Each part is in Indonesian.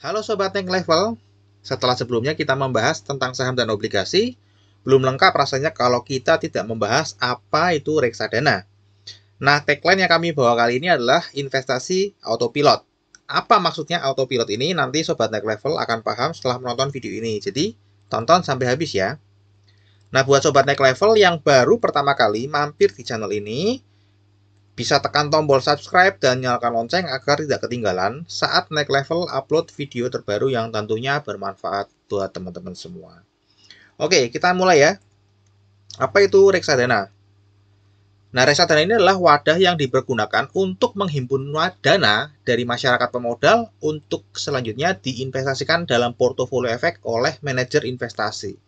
Halo Sobat Tank Level, setelah sebelumnya kita membahas tentang saham dan obligasi, belum lengkap rasanya kalau kita tidak membahas apa itu reksadana. Nah, tagline yang kami bawa kali ini adalah investasi autopilot. Apa maksudnya autopilot ini? Nanti Sobat Tank Level akan paham setelah menonton video ini. Jadi, tonton sampai habis ya. Nah, buat Sobat Tank Level yang baru pertama kali mampir di channel ini, bisa tekan tombol subscribe dan nyalakan lonceng agar tidak ketinggalan saat naik level upload video terbaru yang tentunya bermanfaat buat teman-teman semua. Oke, kita mulai ya. Apa itu reksadana? Nah, reksadana ini adalah wadah yang dipergunakan untuk menghimpun dana dari masyarakat pemodal untuk selanjutnya diinvestasikan dalam portofolio efek oleh manajer investasi.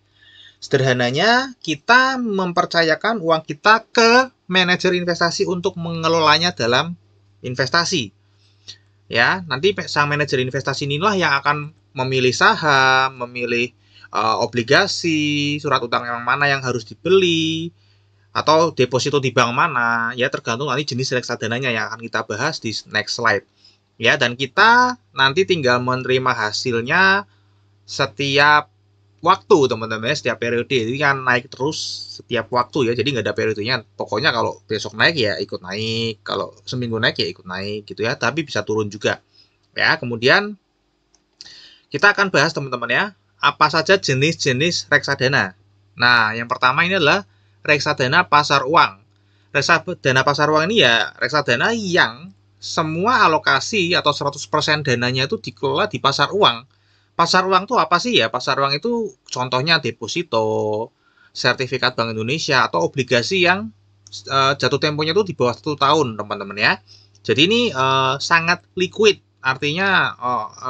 Sederhananya, kita mempercayakan uang kita ke manajer investasi untuk mengelolanya dalam investasi. Ya, nanti sang manajer investasi inilah yang akan memilih saham, memilih obligasi, surat utang yang mana yang harus dibeli, atau deposito di bank mana, ya tergantung nanti jenis reksadananya yang akan kita bahas di next slide. Ya, dan kita nanti tinggal menerima hasilnya setiap waktu teman-teman, setiap periode. Ini kan naik terus setiap waktu ya, jadi nggak ada periodenya. Pokoknya kalau besok naik ya ikut naik, kalau seminggu naik ya ikut naik gitu ya, tapi bisa turun juga ya. Kemudian kita akan bahas teman-teman ya, apa saja jenis-jenis reksadana. Nah, yang pertama ini adalah reksadana pasar uang. Reksadana pasar uang ini ya reksadana yang semua alokasi atau 100% dananya itu dikelola di pasar uang. Pasar uang itu apa sih ya? Pasar uang itu contohnya deposito, sertifikat Bank Indonesia, atau obligasi yang jatuh temponya itu di bawah 1 tahun, teman-teman ya. Jadi ini sangat liquid, artinya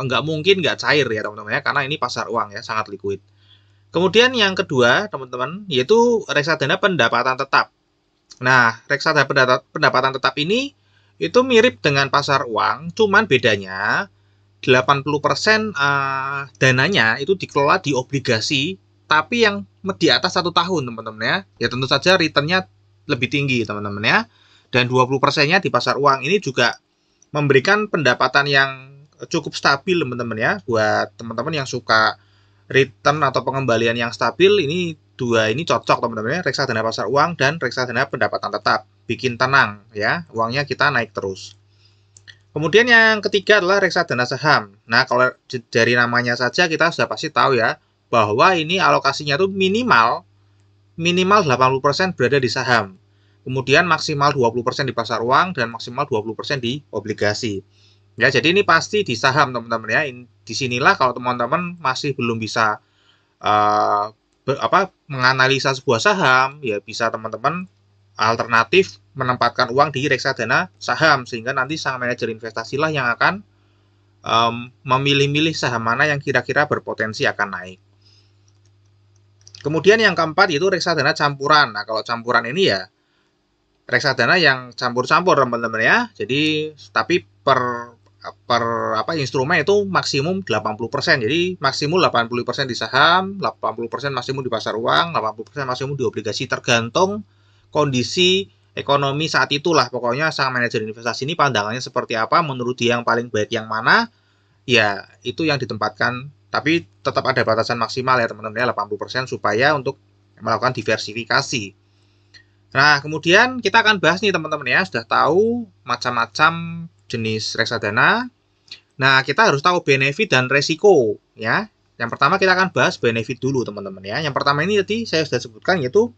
nggak mungkin nggak cair ya teman-teman ya, karena ini pasar uang ya, sangat liquid. Kemudian yang kedua teman-teman, yaitu reksadana pendapatan tetap. Nah, reksadana pendapatan tetap ini itu mirip dengan pasar uang, cuman bedanya 80% dananya itu dikelola di obligasi, tapi yang di atas 1 tahun teman-teman ya. Ya tentu saja returnnya lebih tinggi teman-teman ya. Dan 20%-nya di pasar uang. Ini juga memberikan pendapatan yang cukup stabil teman-teman ya. Buat teman-teman yang suka return atau pengembalian yang stabil, ini dua ini cocok teman-teman ya. Reksadana pasar uang dan reksadana pendapatan tetap. Bikin tenang ya, uangnya kita naik terus. Kemudian yang ketiga adalah reksadana saham. Nah, kalau dari namanya saja kita sudah pasti tahu ya, bahwa ini alokasinya itu minimal 80% berada di saham. Kemudian maksimal 20% di pasar uang dan maksimal 20% di obligasi. Ya, jadi ini pasti di saham teman-teman ya. Disinilah kalau teman-teman masih belum bisa menganalisa sebuah saham, ya bisa teman-teman alternatif menempatkan uang di reksadana saham, sehingga nanti sang manajer investasilah yang akan memilih-milih saham mana yang kira-kira berpotensi akan naik. Kemudian yang keempat yaitu reksadana campuran. Nah, kalau campuran ini ya reksadana yang campur-campur teman-teman ya. Jadi tapi per instrumen itu maksimum 80%. Jadi maksimum 80% di saham, 80% maksimum di pasar uang, 80% maksimum di obligasi, tergantung kondisi ekonomi saat itulah. Pokoknya sang manajer investasi ini pandangannya seperti apa, menurut dia yang paling baik yang mana, ya itu yang ditempatkan. Tapi tetap ada batasan maksimal ya teman-teman ya, 80% supaya untuk melakukan diversifikasi. Nah, kemudian kita akan bahas nih teman-teman ya, sudah tahu macam-macam jenis reksadana. Nah, kita harus tahu benefit dan resiko ya. Yang pertama kita akan bahas benefit dulu teman-teman ya. Yang pertama ini tadi saya sudah sebutkan, yaitu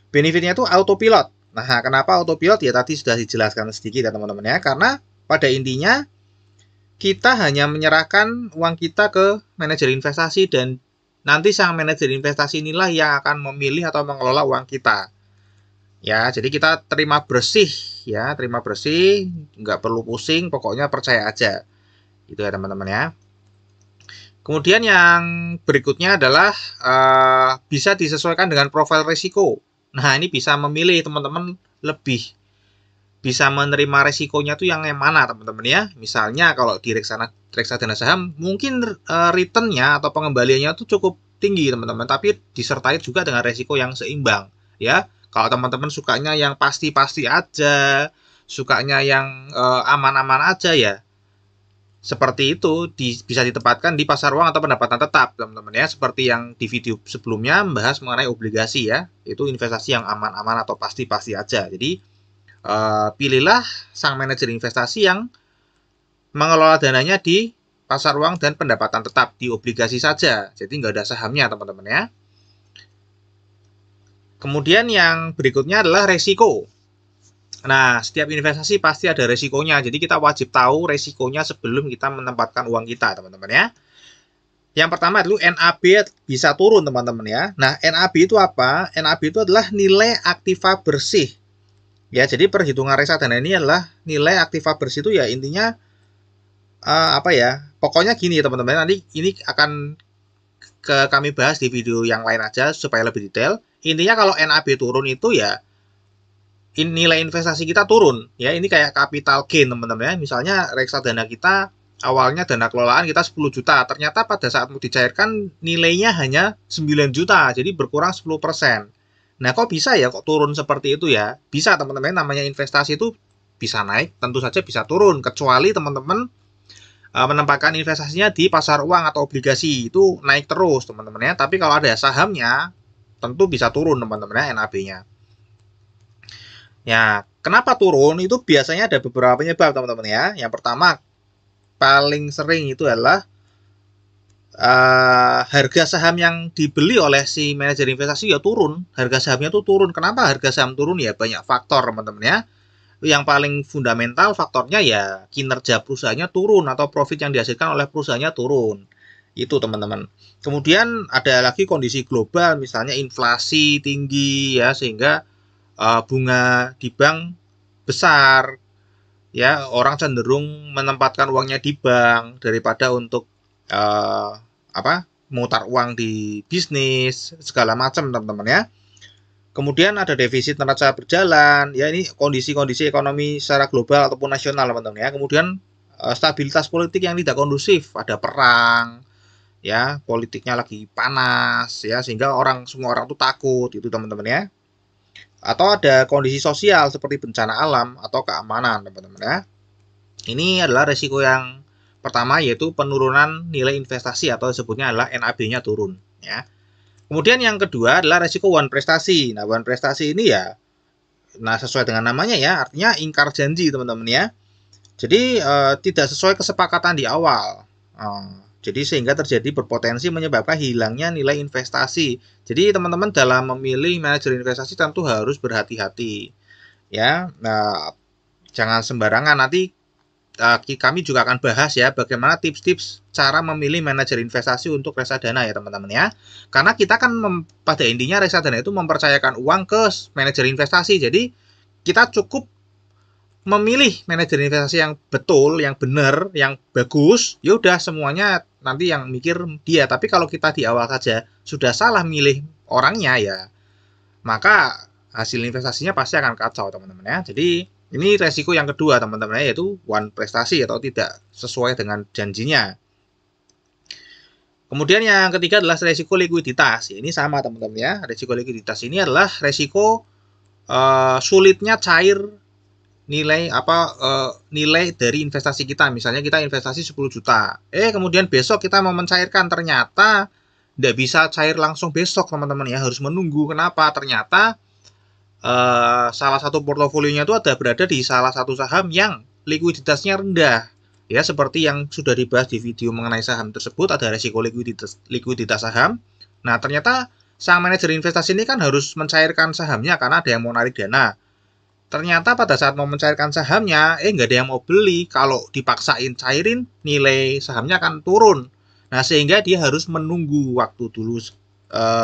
benefitnya itu autopilot. Nah, kenapa autopilot? Ya tadi sudah dijelaskan sedikit ya teman-teman ya. Karena pada intinya kita hanya menyerahkan uang kita ke manajer investasi, dan nanti sang manajer investasi inilah yang akan memilih atau mengelola uang kita. Ya, jadi kita terima bersih ya, terima bersih, nggak perlu pusing, pokoknya percaya aja. Gitu ya teman-teman ya. Kemudian yang berikutnya adalah bisa disesuaikan dengan profil risiko. Nah, ini bisa memilih teman-teman lebih bisa menerima resikonya tuh yang mana teman-teman ya. Misalnya kalau di reksadana saham mungkin returnnya atau pengembaliannya tuh cukup tinggi teman-teman, tapi disertai juga dengan resiko yang seimbang ya. Kalau teman-teman sukanya yang pasti-pasti aja, sukanya yang aman-aman aja ya, seperti itu bisa ditempatkan di pasar uang atau pendapatan tetap, teman-teman ya. Seperti yang di video sebelumnya membahas mengenai obligasi ya, itu investasi yang aman-aman atau pasti-pasti aja. Jadi pilihlah sang manajer investasi yang mengelola dananya di pasar uang dan pendapatan tetap, di obligasi saja. Jadi nggak ada sahamnya, teman-teman ya. Kemudian yang berikutnya adalah resiko. Nah, setiap investasi pasti ada resikonya. Jadi kita wajib tahu resikonya sebelum kita menempatkan uang kita, teman-teman ya. Yang pertama dulu NAB bisa turun, teman-teman ya. Nah, NAB itu apa? NAB itu adalah nilai aktiva bersih. Ya, jadi perhitungan reksadana ini adalah nilai aktiva bersih itu ya intinya apa ya? Pokoknya gini, teman-teman. Nanti ini akan kami bahas di video yang lain aja supaya lebih detail. Intinya kalau NAB turun itu ya nilai investasi kita turun ya. Ini kayak capital gain, teman-teman ya. Misalnya reksadana kita awalnya dana kelolaan kita 10 juta, ternyata pada saat mau dicairkan nilainya hanya 9 juta, jadi berkurang 10%. Nah, kok bisa ya kok turun seperti itu ya? Bisa, teman-teman, namanya investasi itu bisa naik, tentu saja bisa turun, kecuali teman-teman menempatkan investasinya di pasar uang atau obligasi, itu naik terus, teman-teman ya. Tapi kalau ada sahamnya, tentu bisa turun, teman-teman ya, NAB-nya. Ya, kenapa turun? Itu biasanya ada beberapa penyebab, teman-teman ya. Yang pertama, paling sering itu adalah harga saham yang dibeli oleh si manajer investasi ya turun. Harga sahamnya tuh turun. Kenapa harga saham turun? Ya banyak faktor, teman-teman ya. Yang paling fundamental faktornya ya kinerja perusahaannya turun atau profit yang dihasilkan oleh perusahaannya turun. Itu, teman-teman. Kemudian ada lagi kondisi global, misalnya inflasi tinggi ya, sehingga bunga di bank besar ya, orang cenderung menempatkan uangnya di bank daripada untuk mutar uang di bisnis segala macam, teman-teman ya. Kemudian ada defisit neraca berjalan ya, ini kondisi-kondisi ekonomi secara global ataupun nasional, teman-teman ya. Kemudian stabilitas politik yang tidak kondusif, ada perang ya, politiknya lagi panas ya, sehingga semua orang tuh takut, itu, teman-teman ya. Atau ada kondisi sosial seperti bencana alam atau keamanan, teman-teman ya. Ini adalah resiko yang pertama, yaitu penurunan nilai investasi atau disebutnya adalah NAB-nya turun ya. Kemudian yang kedua adalah resiko one prestasi. Nah, one prestasi ini ya sesuai dengan namanya ya, artinya ingkar janji, teman-teman ya. Jadi tidak sesuai kesepakatan di awal. Jadi sehingga terjadi berpotensi menyebabkan hilangnya nilai investasi. Jadi teman-teman dalam memilih manajer investasi tentu harus berhati-hati ya. Nah, jangan sembarangan. Nanti kami juga akan bahas ya bagaimana tips-tips cara memilih manajer investasi untuk reksadana ya, teman-teman ya. Karena kita kan pada intinya reksadana itu mempercayakan uang ke manajer investasi. Jadi kita cukup memilih manajer investasi yang betul, yang benar, yang bagus, ya udah semuanya nanti yang mikir dia. Tapi kalau kita di awal saja sudah salah milih orangnya ya, maka hasil investasinya pasti akan kacau, teman-teman ya. Jadi ini resiko yang kedua, teman-teman ya, yaitu one prestasi atau tidak sesuai dengan janjinya. Kemudian yang ketiga adalah resiko likuiditas. Ini sama, teman-teman ya. Resiko likuiditas ini adalah resiko sulitnya cair nilai nilai dari investasi kita. Misalnya kita investasi 10 juta. Kemudian besok kita mau mencairkan, ternyata tidak bisa cair langsung besok, teman-teman ya. Harus menunggu. Kenapa? Ternyata salah satu portofolionya itu berada di salah satu saham yang likuiditasnya rendah. Ya, seperti yang sudah dibahas di video mengenai saham tersebut, ada resiko likuiditas saham. Nah, ternyata sang manajer investasi ini kan harus mencairkan sahamnya karena ada yang mau narik dana. Ternyata pada saat mau mencairkan sahamnya, nggak ada yang mau beli. Kalau dipaksain cairin, nilai sahamnya akan turun. Nah, sehingga dia harus menunggu waktu dulu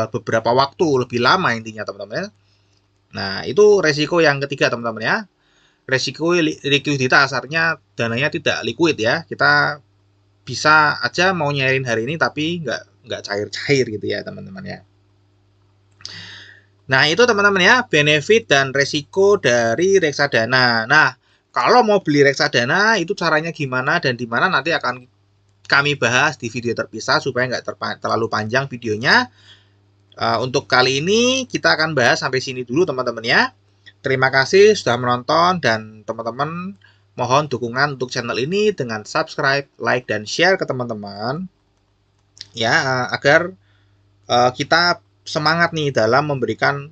beberapa waktu, lebih lama intinya, teman-teman. Nah, itu resiko yang ketiga, teman-teman ya. Resiko likuiditas, artinya dananya tidak liquid ya. Kita bisa aja mau nyairin hari ini tapi nggak cair-cair gitu ya, teman-teman ya. Nah, itu, teman-teman ya, benefit dan resiko dari reksadana. Nah, kalau mau beli reksadana itu caranya gimana dan di mana nanti akan kami bahas di video terpisah supaya nggak terlalu panjang videonya. Untuk kali ini kita akan bahas sampai sini dulu, teman-teman ya. Terima kasih sudah menonton dan teman-teman Mohon dukungan untuk channel ini dengan subscribe, like, dan share ke teman-teman. Ya, agar kita semangat nih dalam memberikan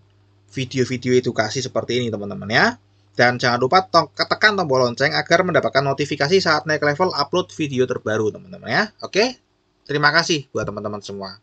video-video edukasi seperti ini teman-teman ya. Dan jangan lupa tekan tombol lonceng agar mendapatkan notifikasi saat naik level upload video terbaru teman-teman ya. Oke, terima kasih buat teman-teman semua.